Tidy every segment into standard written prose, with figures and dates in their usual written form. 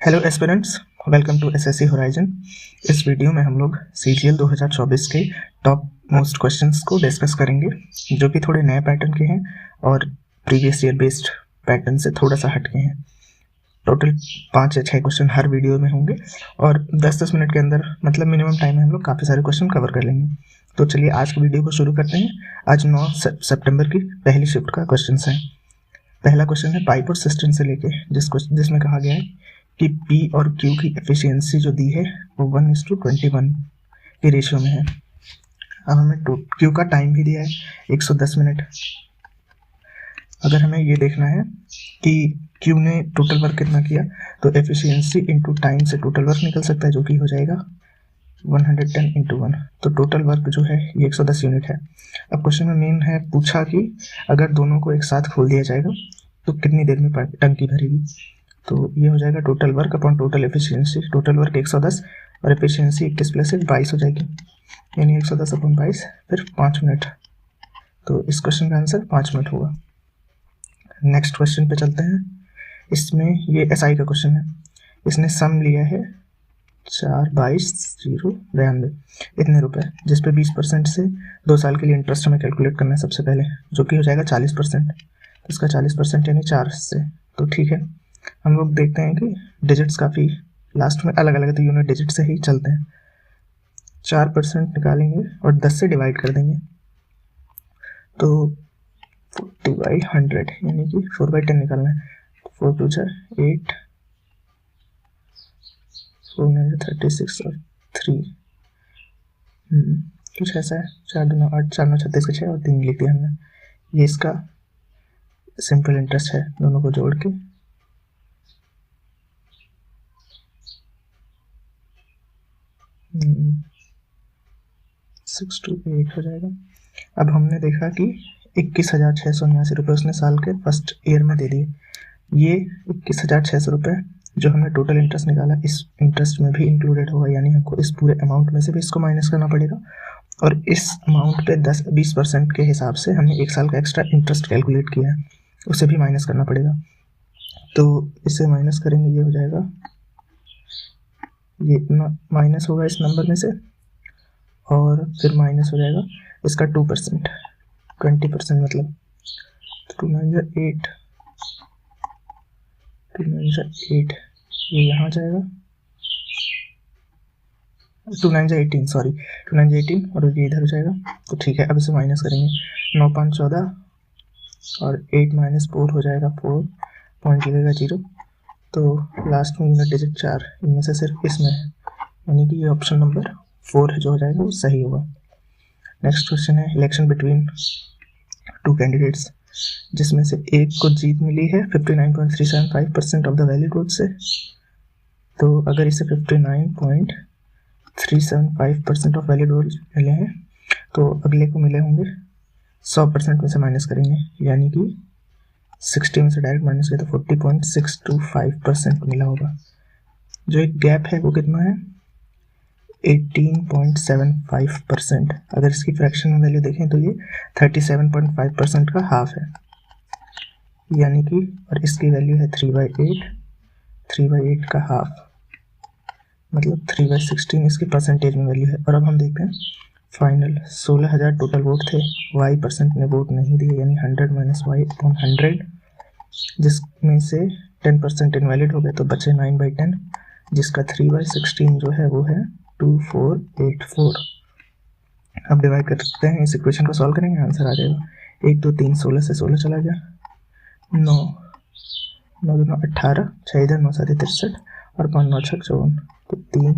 Hello aspirants, welcome to SSC Horizon. इस video में हम लोग सीजीएल 2024 के टॉप मोस्ट क्वेश्चंस को डिस्कस करेंगे, जो कि थोड़े नए पैटर्न के हैं और प्रीवियस ईयर बेस्ड पैटर्न से थोड़ा सा हटके हैं। टोटल 5 या 6 क्वेश्चन हर वीडियो में होंगे और 10-10 मिनट के अंदर, मतलब मिनिमम टाइम में हम लोग काफ़ी सारे क्वेश्चन कवर कर लेंगे। तो चलिए आज की वीडियो को शुरू करते हैं। आज 9 सितंबर की पहली शिफ्ट का क्वेश्चन है। पहला क्वेश्चन है पाइप और सिस्टर्न से लेके, जिसमें कहा गया है कि P और Q की एफिशिएंसी जो दी है वो 1:21 के रेशियो में है। अब हमें Q का टाइम भी दिया है 110 मिनट। अगर हमें ये देखना है कि Q ने टोटल वर्क कितना किया, तो एफिशिएंसी इंटू टाइम से टोटल वर्क निकल सकता है, जो कि हो जाएगा 110 इंटू 1। तो टोटल वर्क जो है ये 110 यूनिट है। अब क्वेश्चन में मेन है पूछा कि अगर दोनों को एक साथ खोल दिया जाएगा तो कितनी देर में टंकी भरेगी। तो ये हो जाएगा total work upon total efficiency. Total work 110 और एफिशिएंसी 21 प्लस 22 हो जाएगी, यानी 110 अपॉन 22 फिर 5 मिनट। तो इस क्वेश्चन का आंसर 5 मिनट होगा। नेक्स्ट क्वेश्चन पे चलते हैं। इसमें ये एसआई का क्वेश्चन है। इसने सम लिया है 4/22/092 इतने रुपए, जिस पे 20% से 2 साल के लिए इंटरेस्ट हमें कैलकुलेट करना है सबसे पहले, जो कि हो जाएगा 40%। तो इसका 40% यानी 4 से। तो ठीक है, हम लोग देखते हैं कि डिजिट्स काफ़ी लास्ट में अलग अलग है, तो यूनिट डिजिट से ही चलते हैं। 4% निकालेंगे और 10 से डिवाइड कर देंगे, तो 40/100 यानी कि 4/10 निकालना है। 4 2 8, 4 9 36 और 3 कुछ ऐसा है। 4 2 9 8, 4 9 36 का 6 और 3 लिख दिया हमने। ये इसका सिंपल इंटरेस्ट है, दोनों को जोड़ के 6 to 8 हो जाएगा। अब हमने देखा कि 21,679 रुपये उसने साल के फर्स्ट ईयर में दे दिए। ये 21,600 रुपये जो हमने टोटल इंटरेस्ट निकाला, इस इंटरेस्ट में भी इंक्लूडेड होगा, यानी हमको इस पूरे अमाउंट में से भी इसको माइनस करना पड़ेगा। और इस अमाउंट पे 10-20% के हिसाब से हमने 1 साल का एक्स्ट्रा इंटरेस्ट कैलकुलेट किया है, उसे भी माइनस करना पड़ेगा। तो इसे माइनस करेंगे, ये हो जाएगा, ये माइनस होगा इस नंबर में से, और फिर माइनस हो जाएगा इसका 2%, 20%, मतलब 2 9 8, 2 9 8, ये यहाँ जाएगा 2 9 18, सॉरी 2 9 18, और ये इधर हो जाएगा। तो ठीक है, अब इसे माइनस करेंगे। 9 5 14 और 8 - 4 हो जाएगा 4, पॉइंट लगेगा 0। तो लास्ट में यूनिट डिजिट 4, इनमें से सिर्फ इसमें है, यानी कि ये ऑप्शन नंबर 4 जो हो जाएगा वो सही होगा। नेक्स्ट क्वेश्चन है इलेक्शन बिटवीन 2 कैंडिडेट्स, जिसमें से एक को जीत मिली है 59.375% ऑफ द वैलिड वोट से। तो अगर इसे 59.375% ऑफ वैलिड वोट मिले हैं, तो अगले को मिले होंगे 100% में से माइनस करेंगे, यानी कि 60 में से डायरेक्ट माइनस किया तो 40.625% मिला होगा। जो एक गैप है वो कितना है, 18.75%। अगर इसकी फ्रैक्शन में वैल्यू देखें तो ये 37.5% का हाफ है, यानी कि, और इसकी वैल्यू है 3/8, 3/8 का हाफ मतलब 3/16 इसकी परसेंटेज में वैल्यू है। और अब हम देखते हैं फाइनल 16,000 टोटल वोट थे, y% ने वोट नहीं दिए, यानी 100 - y/100, जिसमें से 10% इनवैलिड हो गए, तो बचे 9/10, जिसका 3/16 जो है वो है 2484। अब डिवाइड करते हैं, इस इक्वेशन को सॉल्व करेंगे, आंसर आ जाएगा 1 2 3 16 से 16 चला गया, 9 9 2 18, 6 इधर 9 7 63 और 5 9 6 54, तो 3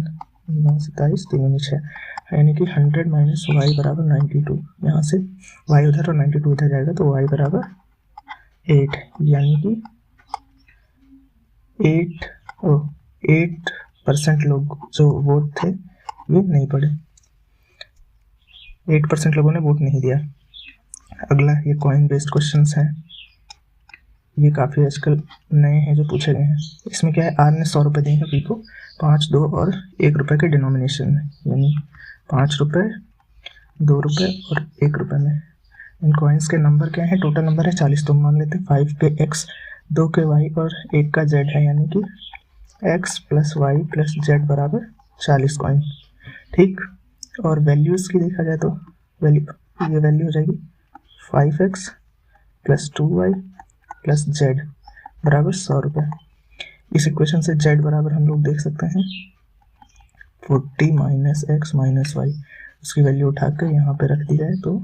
9 27, 3 9 6, यानी कि 100 - y बराबर 92। यहाँ से y उधर और 92 इधर जाएगा, तो y बराबर 8, यानी कि 8% लोग जो वोट थे ये नहीं पड़े, 8% लोगों ने वोट नहीं दिया। अगला ये कॉइन बेस्ड क्वेश्चंस हैं, ये काफ़ी आजकल नए हैं जो पूछे गए हैं। इसमें क्या है, आर ने 100 रुपये दिए हैं पी को 5, 2 और 1 रुपये के डिनोमिनेशन में, यानी 5 रुपये, 2 रुपये और 1 रुपये में। इन कॉइन्स के नंबर क्या है, टोटल नंबर है 40, तो मान लेते हैं 5 के x, 2 के y और 1 का z है, यानी कि x plus y plus z बराबर 40 कॉइन। ठीक, और वैल्यूज़ की देखा जाए तो ये वैल्यू हो जाएगी 5x plus 2y plus z बराबर 100 रुपये। इस इक्वेशन से z बराबर हम लोग देख सकते हैं 40 माइनस एक्स माइनस वाई, उसकी वैल्यू उठा कर यहाँ पे रख दी जाए तो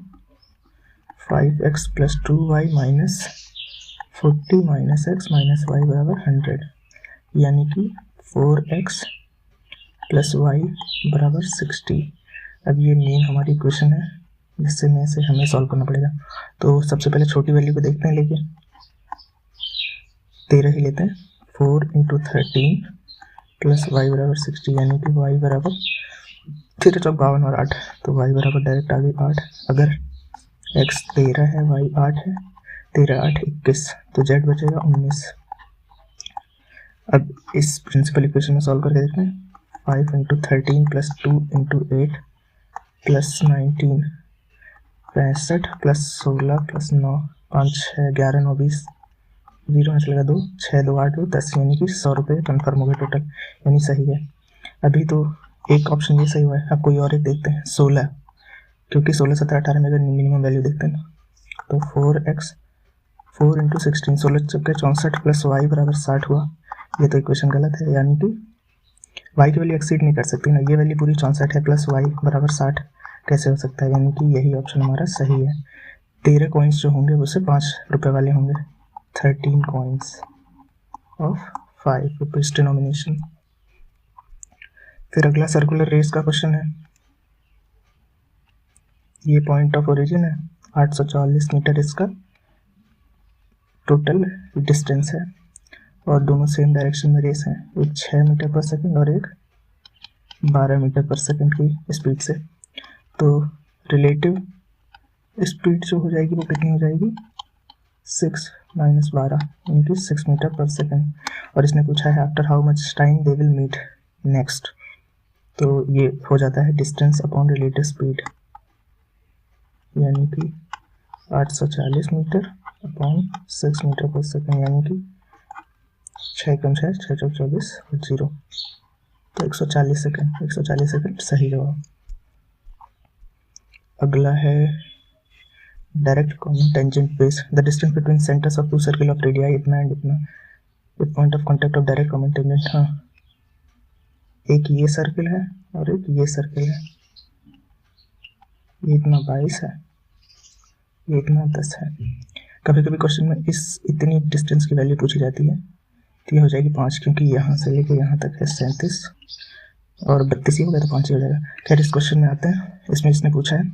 5x plus 2y minus 40 minus x minus y बराबर 100, यानी कि 4x प्लस वाई बराबर 60। अब ये मेन हमारी इक्वेशन है जिससे में से हमें सॉल्व करना पड़ेगा। तो सबसे पहले छोटी वैल्यू को देखते हैं, लेके 13 ही लेते हैं। 4 इंटू 13 प्लस वाई बराबर 60, यानी कि वाई बराबर 13 चौक 52 और 8, तो वाई बराबर डायरेक्ट आ गई 8। अगर x 13 है, वाई 8 है, 13 8 21, तो z बचेगा 19। अब इस प्रिंसिपल इक्वेशन में सॉल्व करके देखते हैं। 5 into 13 plus 2 into 8 plus 19, 65 plus 16 plus 9, 5 6 11 9 20, 0 चलेगा 2, 6 2 8 2 10, यानी कि 100 रुपये कन्फर्म हो गए टोटल, यानी सही है। अभी तो एक ऑप्शन ये सही हुआ है, अब कोई और एक देखते हैं 16, क्योंकि 16 17 18 में अगर मिनिमम वैल्यू देखते हैं ना, तो 4x 4 इंटू 16 16 चौके 64 प्लस वाई बराबर 60 हुआ। ये तो इक्वेशन गलत है, यानी कि वाई की वैल्यू एक्सीड नहीं कर सकती ना, ये वैल्यू पूरी 64 है प्लस वाई बराबर 60 कैसे हो सकता है, यानी कि यही ऑप्शन हमारा सही है। 13 कॉइन्स जो होंगे वो सिर्फ 5 रुपये वाले होंगे, 13 कॉइन्स ऑफ 5 रुपीज डिनोमिनेशन। फिर अगला सर्कुलर रेस का क्वेश्चन है। ये पॉइंट ऑफ ओरिजिन है, 840 मीटर इसका टोटल डिस्टेंस है, और दोनों सेम डायरेक्शन में रेस हैं, एक 6 मीटर पर सेकंड और एक 12 मीटर पर सेकंड की स्पीड से। तो रिलेटिव स्पीड जो हो जाएगी वो कितनी हो जाएगी, 6 माइनस 12, यानी कि 6 मीटर पर सेकंड। और इसने पूछा है after how much time they will meet next, तो ये हो जाता है डिस्टेंस अपॉन रिलेटिव स्पीड, यानी कि 840 मीटर अपॉन 6 मीटर पर सेकंड, यानी कि 6 कम 6 6 चौक 24 और 0, तो 140 सेकंड। 140 सेकंड सही जवाब। अगला है direct common tangent base. The distance between centres of 2 circle of radii इतना एंड इतना, with point of contact of direct common tangent. हाँ, एक ये सर्कल है और एक ये सर्कल है, ये इतना 22 है, ये इतना 10 है। कभी कभी क्वेश्चन में इतनी डिस्टेंस की वैल्यू पूछी जाती है, तो ये हो जाएगी 5, क्योंकि यहाँ से लेके यहाँ तक है 37 और 32 ही हो गया तो 5 ही हो जाएगा। खैर इस क्वेश्चन में आते हैं। इसमें इसने पूछा है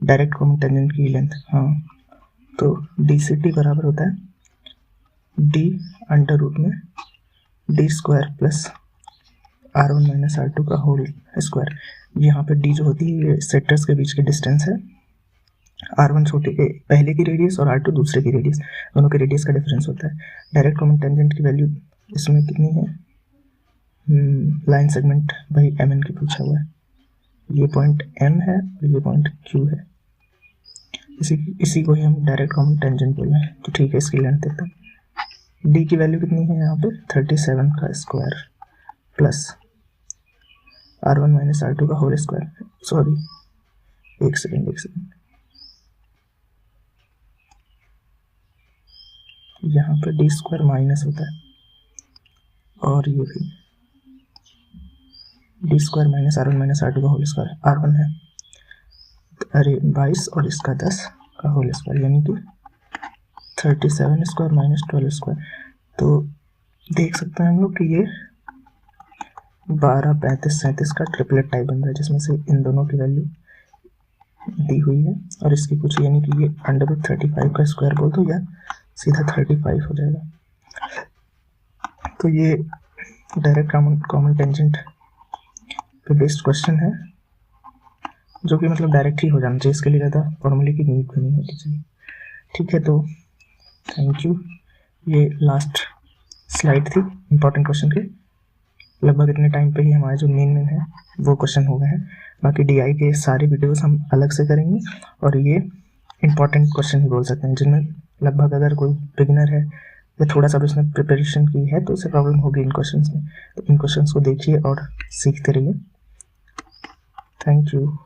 डायरेक्ट कॉमन टेंजेंट की लेंथ। हाँ, तो डी सी टी बराबर होता है डी अंडर रूट में D square plus R1 minus R2 का होल स्क्वायर। यहाँ पे डी जो होती है ये सेक्टर्स के बीच की डिस्टेंस है, R1 छोटे पहले की रेडियस और R2 दूसरे की रेडियस, दोनों के रेडियस का डिफरेंस होता है। डायरेक्ट कॉमन टेंजेंट की वैल्यू इसमें कितनी है, लाइन सेगमेंट भाई MN की पूछा हुआ है, ये पॉइंट M है और ये पॉइंट Q है, इसी को ही हम डायरेक्ट कॉमन टेंजेंट बोल रहे हैं। तो ठीक है, इसकी लेंथ देते हैं। डी की वैल्यू कितनी है यहाँ पे 37 का square plus R1 minus R2 का होल स्क्वायर। सॉरी, एक सेकेंड, यहाँ पे डी स्क्वायर माइनस होता है और ये भी D square minus R1 minus R2 का होल स्क्वायर। R1 है अरे 22 और इसका 10 का होल स्क्वायर, यानी कि 37 स्क्वायर माइनस 12 स्क्वायर। तो देख सकते हैं हम लोग कि ये 12 35 37 का ट्रिपलेट टाइप बन रहा है, जिसमें से इन दोनों की वैल्यू दी हुई है और इसकी कुछ, यानी कि ये अंडर रूट 35 का स्क्वायर बोल दो या सीधा 35 हो जाएगा। तो ये डायरेक्ट कॉमन टेंजेंट पे बेस्ड क्वेश्चन है, जो कि मतलब डायरेक्ट ही हो जाना चाहिए, इसके लिए ज़्यादा फॉर्मूले की नीड भी नहीं होती चाहिए। ठीक है, तो थैंक यू। ये लास्ट स्लाइड थी इम्पॉर्टेंट क्वेश्चन के। लगभग इतने टाइम पे ही हमारे जो मेन है वो क्वेश्चन हो गए हैं। बाकी DI के सारे वीडियोस हम अलग से करेंगे और ये इम्पॉर्टेंट क्वेश्चन ही बोल सकते हैं, जिनमें लगभग अगर कोई बिगिनर है या थोड़ा सा भी उसने प्रिपरेशन की है तो उसे प्रॉब्लम होगी इन क्वेश्चंस में। तो इन क्वेश्चंस को देखिए और सीखते रहिए। Thank you.